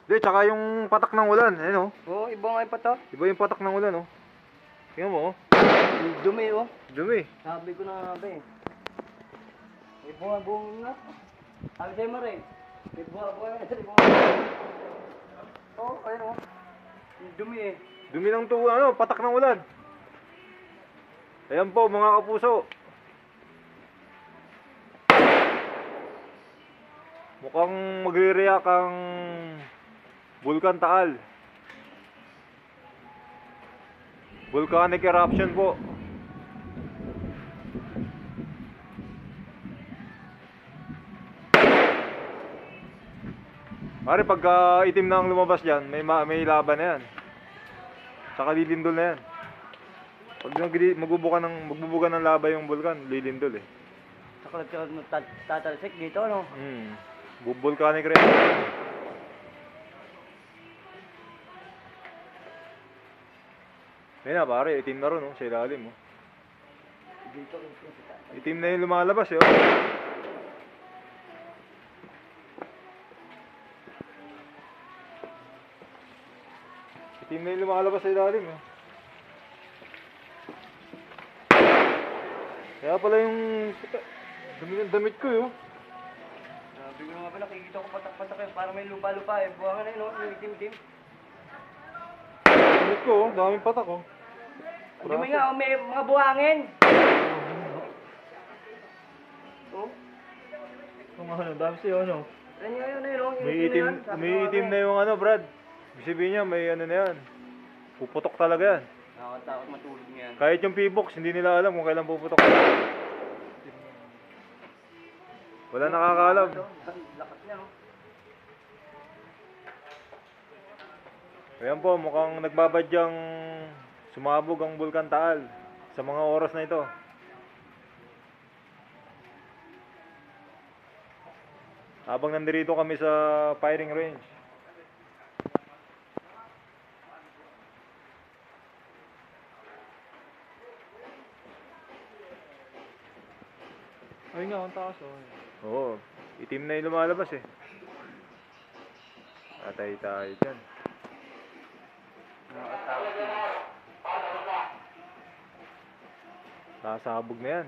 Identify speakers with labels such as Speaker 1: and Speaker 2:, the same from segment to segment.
Speaker 1: Hindi, tsaka yung patak ng ulan, ayun oh.
Speaker 2: Oo, iba nga yung patak.
Speaker 1: Iba yung patak ng ulan oh. Tingnan mo oh.
Speaker 2: Dumi oh.
Speaker 1: Dumi.
Speaker 2: Sabi ko na nga ba eh. May bunga-bunga nga. Sabi sa'yo mo rin. May bunga-bunga nga. Oo, ayun oh. Yung dumi eh.
Speaker 1: Dumi ng patak ng ulan. Ayan po mga kapuso. Mukhang magre-react ang Bulkan Taal. Volcanic eruption po. Pare, pagka itim na ang lumabas dyan, may laban na yan. Saka lilindol na yan. Pag magbubuga ng laba yung bulkan, lilindol eh.
Speaker 2: Saka tatalsik dito ano.
Speaker 1: Volcanic rin. Ayun na pare, itim na ron oh, sa ilalim oh.
Speaker 2: Dito.
Speaker 1: Itim na yung lumalabas eh oh. Itim na yung lumalabas sa ilalim eh. Kaya pala yung dumi ng damit ko eh oh.
Speaker 2: Sabi ko nga pala, nakikita ko patak-patak yun. Parang may lupa-lupa eh. Buwangan na yun oh, yung itim-itim.
Speaker 1: Damit ko oh, daming patak oh.
Speaker 2: Ang dumi nga oh, may mga buhangin. Oh?
Speaker 1: Kung ano, dami siya ano.
Speaker 2: Ano yun oh.
Speaker 1: May itim na yung ano Brad. Sabihin niya may ano na yan. Puputok talaga yan.
Speaker 2: Nakakatakot matulog niyan.
Speaker 1: Kahit yung P-box, hindi nila alam kung kailan puputok. Wala nakakaalam.
Speaker 2: Lakas niya oh.
Speaker 1: Ayan po, mukhang nagbabadyang sumabog ang Bulkan Taal sa mga oras na ito. Habang nandito kami sa firing range.
Speaker 3: Ay nga, ang taas oh.
Speaker 1: Oo, itim na yung lumalabas eh. Atay tayo dyan.
Speaker 2: Nakakatakot yun.
Speaker 1: Nasabog na yan.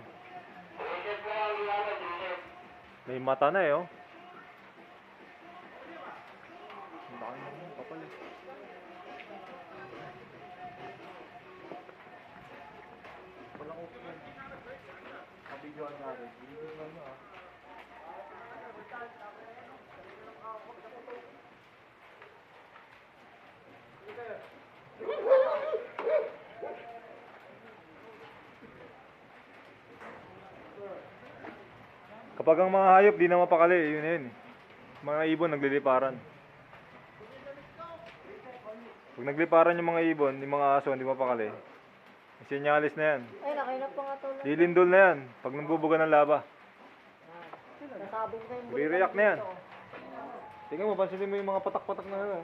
Speaker 1: May mata na eh oh.
Speaker 3: Ang laki naman, kapal eh. Wala ko po. Kabidyoan natin. Hindi ko naman ah.
Speaker 1: Kapag ang mga hayop di na mapakali, yun na yun eh. Mga ibon nagliliparan. Pag nagliparan yung mga ibon, yung mga aso hindi mapakali, sinyalis na yan.
Speaker 4: Ay, nakainap pa nga to.
Speaker 1: Lilindol na yan pag nagbubuga ng laba.
Speaker 4: Nasabog na yung
Speaker 1: Re-react na yan. Tingnan mo, pansinin mo yung mga patak-patak na ano.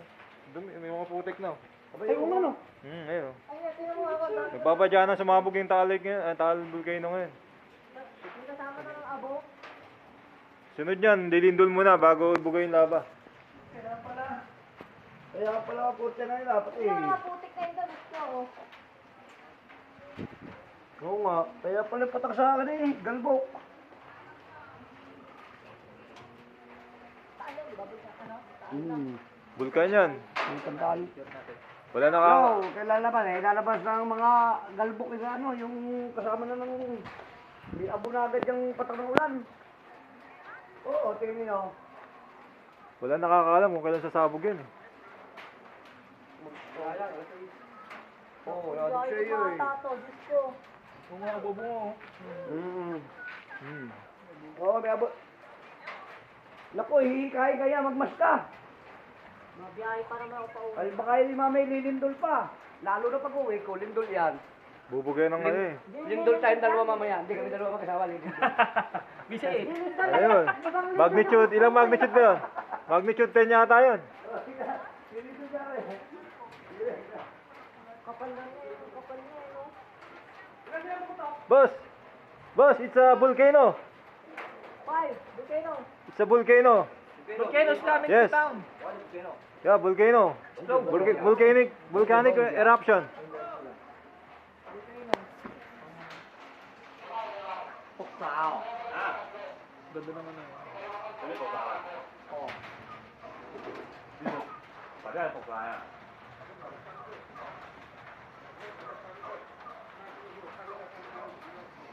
Speaker 1: May mga putik na.
Speaker 2: Ay, ano?
Speaker 1: Ayun oh.
Speaker 4: Ay, tingnan mo ako.
Speaker 1: Nagbabadyaan na sumabog yung Taal Volcano ngayon.
Speaker 4: Yung kasama na ng abo.
Speaker 1: Sunod yan, lilindol muna bago buga yung laba.
Speaker 2: Kaya pala puti na yun dapat
Speaker 4: Yung mga putik na yung damit ko. Oh.
Speaker 2: Oo nga. Kaya pala patak sa akin eh. Galbok.
Speaker 4: Saan yun? Babay ka ano?
Speaker 1: Bulkan yan.
Speaker 2: Yung tandaan.
Speaker 1: Wala naka...
Speaker 2: Yo, kailan eh. Lalabas ng mga galbok yung ano. Yung kasama na ng... May abo na agad yung patak ng ulan. Oo, tingin nyo.
Speaker 1: Wala nakakaalam kung kailan sasabog yan eh.
Speaker 2: Oo,
Speaker 4: Ay,
Speaker 2: sa'yo
Speaker 4: yung
Speaker 2: eh.
Speaker 4: mga tato. Diyos ko.
Speaker 3: Kung mga bubungo.
Speaker 2: Oo, may abo. Naku, hihikain kaya, magmas ka.
Speaker 4: Mabiyahe pa naman ako pa uwi.
Speaker 2: Ay, baka yung mamay lilindol pa. Lalo na pag uwi ko, lindol yan.
Speaker 1: Bubuga ng ano eh.
Speaker 2: Lindol tayong dalawa mamaya. Hindi kami dalawa magkasama, lindol. Bisa eh.
Speaker 1: Ayun. Magnitude, ilang magnitude ba yun? Magnitude 10 yata yun.
Speaker 2: Lindol na rin.
Speaker 4: Kapal na yun. Kapal na yun. Oh.
Speaker 1: Boss! Boss, it's a volcano.
Speaker 4: 5. Volcano.
Speaker 1: It's a volcano.
Speaker 3: Volcanoes coming
Speaker 1: Yes.
Speaker 3: to town.
Speaker 1: Yeah, volcano. Volcanic eruption.
Speaker 3: Ganda naman na.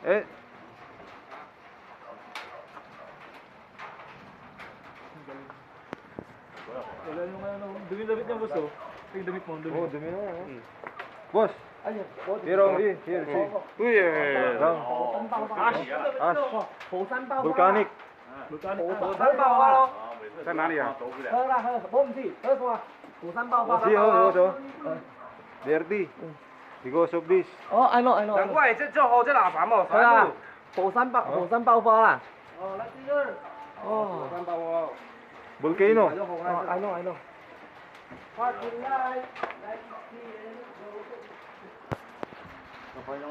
Speaker 1: Eh,
Speaker 3: Wala yung ano, dumi damit niya, boss, oh. Ito yung damit mo, dumi.
Speaker 1: oh, dumi na. Boss,
Speaker 2: Ayun.
Speaker 1: here only. Here, see. Down. Ash. Volcanic.
Speaker 3: Volcanic.
Speaker 2: 火山爆发喽！
Speaker 5: 在哪里啊？
Speaker 2: 喝啦喝，不是喝什么？火山爆发。
Speaker 1: See, oh. Dirty. Because of this.
Speaker 2: 哦，I know。
Speaker 5: 难怪这好这哪烦嘛，
Speaker 2: 对啊
Speaker 5: 烦，
Speaker 2: 火山爆发啦！
Speaker 5: 哦，那这个
Speaker 2: 哦，
Speaker 5: 三包哦。
Speaker 1: Volcano.
Speaker 2: I know。
Speaker 5: 十分钟。